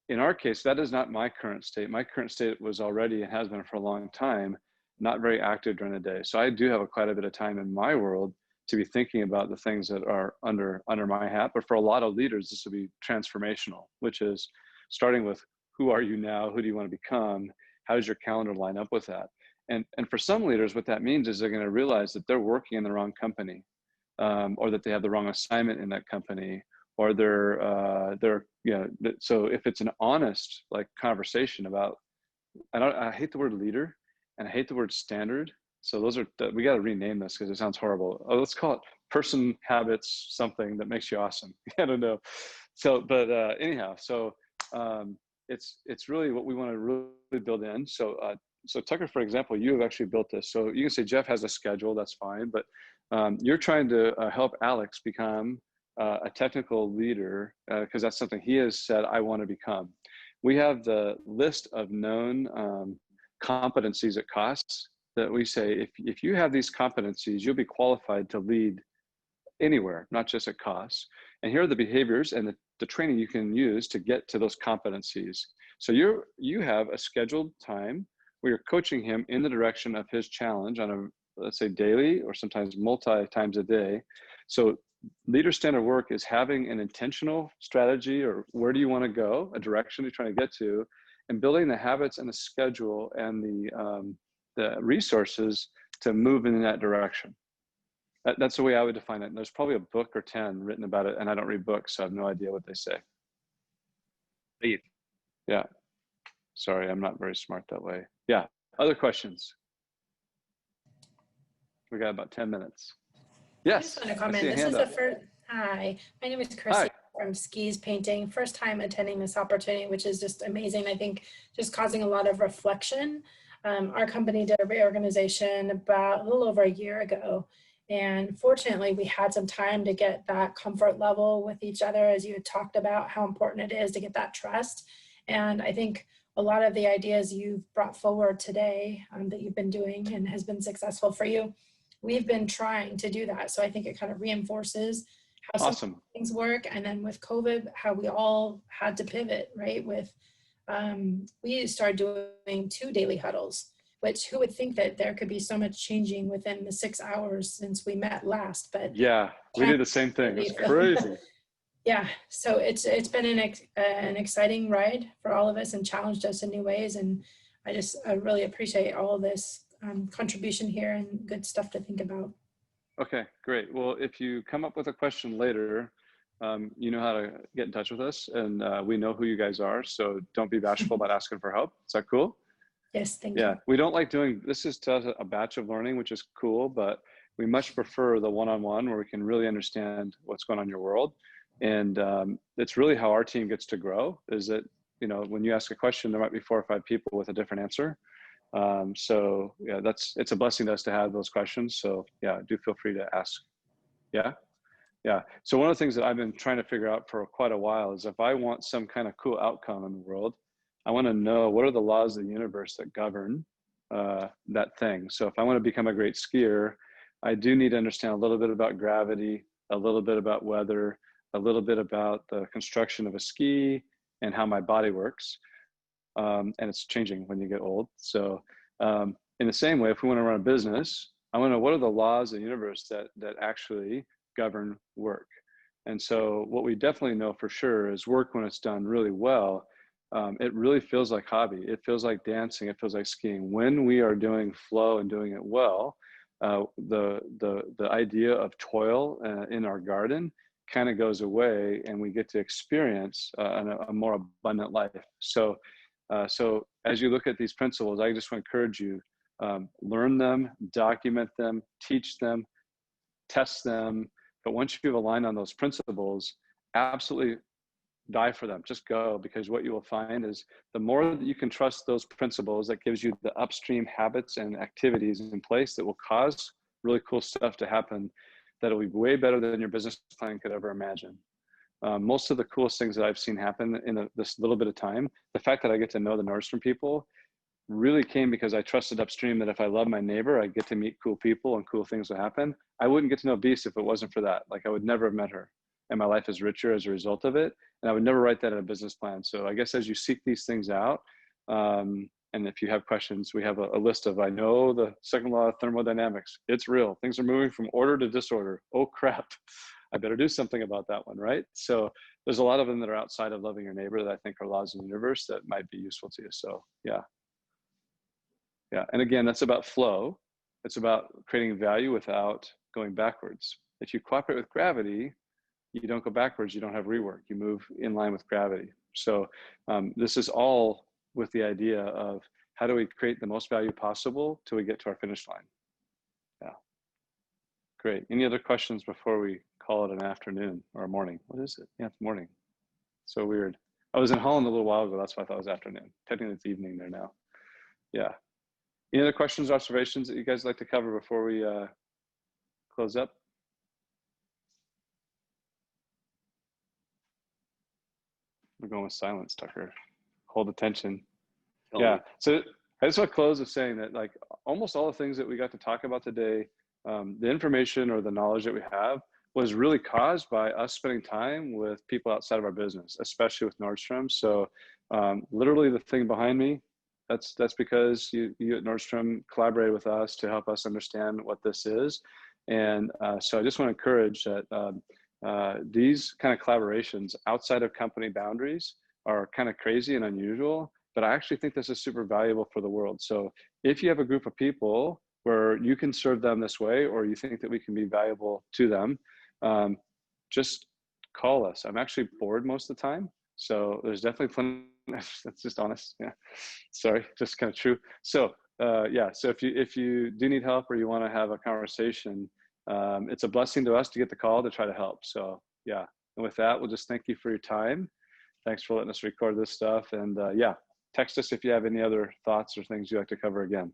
in our case, that is not my current state. My current state was already and has been for a long time, not very active during the day. So I do have quite a bit of time in my world to be thinking about the things that are under my hat. But for a lot of leaders, this will be transformational, which is starting with who are you now? Who do you want to become? How does your calendar line up with that? And for some leaders, what that means is they're going to realize that they're working in the wrong company, or that they have the wrong assignment in that company, or they're so if it's an honest like conversation about, I hate the word leader and I hate the word standard. So those are, we got to rename this because it sounds horrible. Oh, let's call it person, habits, something that makes you awesome. I don't know. So, but anyhow, so it's really what we want to really build in. So Tucker, for example, you have actually built this. So you can say Jeff has a schedule, that's fine, but you're trying to help Alex become a technical leader because that's something he has said, I want to become. We have the list of known competencies at Kaas that we say, if you have these competencies, you'll be qualified to lead anywhere, not just at Kaas. And here are the behaviors and the training you can use to get to those competencies. So you have a scheduled time where you're coaching him in the direction of his challenge on a, let's say daily or sometimes multi times a day. So leader standard work is having an intentional strategy, or where do you want to go, a direction you're trying to get to, and building the habits and the schedule and the resources to move in that direction. That's the way I would define it. And there's probably a book or 10 written about it, and I don't read books, so I have no idea what they say. Yeah. Sorry, I'm not very smart that way. Yeah. Other questions? We got about 10 minutes. Yes. I just want to comment. This is the first. Hi, my name is Chrissy from Skis Painting. First time attending this opportunity, which is just amazing. I think just causing a lot of reflection. Our company did a reorganization about a little over a year ago. And fortunately, we had some time to get that comfort level with each other, as you had talked about how important it is to get that trust. And I think a lot of the ideas you've brought forward today that you've been doing and has been successful for you, we've been trying to do that. So I think it kind of reinforces how some things work. And then with COVID, how we all had to pivot, right? With, we started doing 2 daily huddles, which who would think that there could be so much changing within the 6 hours since we met last, but yeah, we did the same thing. It's crazy. Yeah, so it's been an exciting ride for all of us and challenged us in new ways. And I really appreciate all of this contribution here and good stuff to think about. Okay, great. Well, if you come up with a question later, you know how to get in touch with us, and we know who you guys are, so don't be bashful about asking for help. Is that cool? Yes, thank you. Yeah, we don't like doing, this is to us a batch of learning, which is cool, but we much prefer the one-on-one where we can really understand what's going on in your world. And it's really how our team gets to grow, is that, you know, when you ask a question, there might be 4 or 5 people with a different answer. So yeah, it's a blessing to us to have those questions. So yeah, do feel free to ask. Yeah. Yeah. So one of the things that I've been trying to figure out for quite a while is if I want some kind of cool outcome in the world, I want to know what are the laws of the universe that govern that thing. So if I want to become a great skier, I do need to understand a little bit about gravity, a little bit about weather, a little bit about the construction of a ski and how my body works. And it's changing when you get old. So in the same way, if we want to run a business, I want to know what are the laws of the universe that actually govern work. And so what we definitely know for sure is work, when it's done really well, it really feels like hobby. It feels like dancing. It feels like skiing. When we are doing flow and doing it well, the idea of toil in our garden kind of goes away, and we get to experience a more abundant life. So as you look at these principles, I just want to encourage you, learn them, document them, teach them, test them. But once you've aligned on those principles, absolutely die for them. Just go, because what you will find is the more that you can trust those principles, that gives you the upstream habits and activities in place that will cause really cool stuff to happen, that'll be way better than your business plan could ever imagine. Most of the coolest things that I've seen happen in this little bit of time, the fact that I get to know the Nordstrom people really came because I trusted upstream that if I love my neighbor, I get to meet cool people and cool things will happen. I wouldn't get to know Beast if it wasn't for that. Like, I would never have met her, and my life is richer as a result of it. And I would never write that in a business plan. So I guess as you seek these things out, and if you have questions, we have a list of, I know the second law of thermodynamics. It's real. Things are moving from order to disorder. Oh crap. I better do something about that one, right? So there's a lot of them that are outside of loving your neighbor that I think are laws of the universe that might be useful to you. So yeah. Yeah, and again, that's about flow. It's about creating value without going backwards. If you cooperate with gravity, you don't go backwards, you don't have rework, you move in line with gravity. So this is all with the idea of how do we create the most value possible till we get to our finish line. Yeah, great. Any other questions before we call it an afternoon or a morning? What is it? Yeah, it's morning. So weird. I was in Holland a little while ago, that's why I thought it was afternoon. Technically it's evening there now. Yeah. Any other questions or observations that you guys like to cover before we close up? We're going with silence, Tucker. Hold attention. Yeah, so I just want to close with saying that, like, almost all the things that we got to talk about today, the information or the knowledge that we have was really caused by us spending time with people outside of our business, especially with Nordstrom. So literally the thing behind me, that's because you at Nordstrom collaborated with us to help us understand what this is. And so I just want to encourage that these kind of collaborations outside of company boundaries are kind of crazy and unusual, but I actually think this is super valuable for the world. So if you have a group of people where you can serve them this way, or you think that we can be valuable to them, just call us. I'm actually bored most of the time. So there's definitely plenty, that's just honest. Yeah, sorry, just kind of true. So yeah, so if you do need help or you want to have a conversation, it's a blessing to us to get the call to try to help. So yeah, and with that, we'll just thank you for your time. Thanks for letting us record this stuff. And yeah, text us if you have any other thoughts or things you'd like to cover again.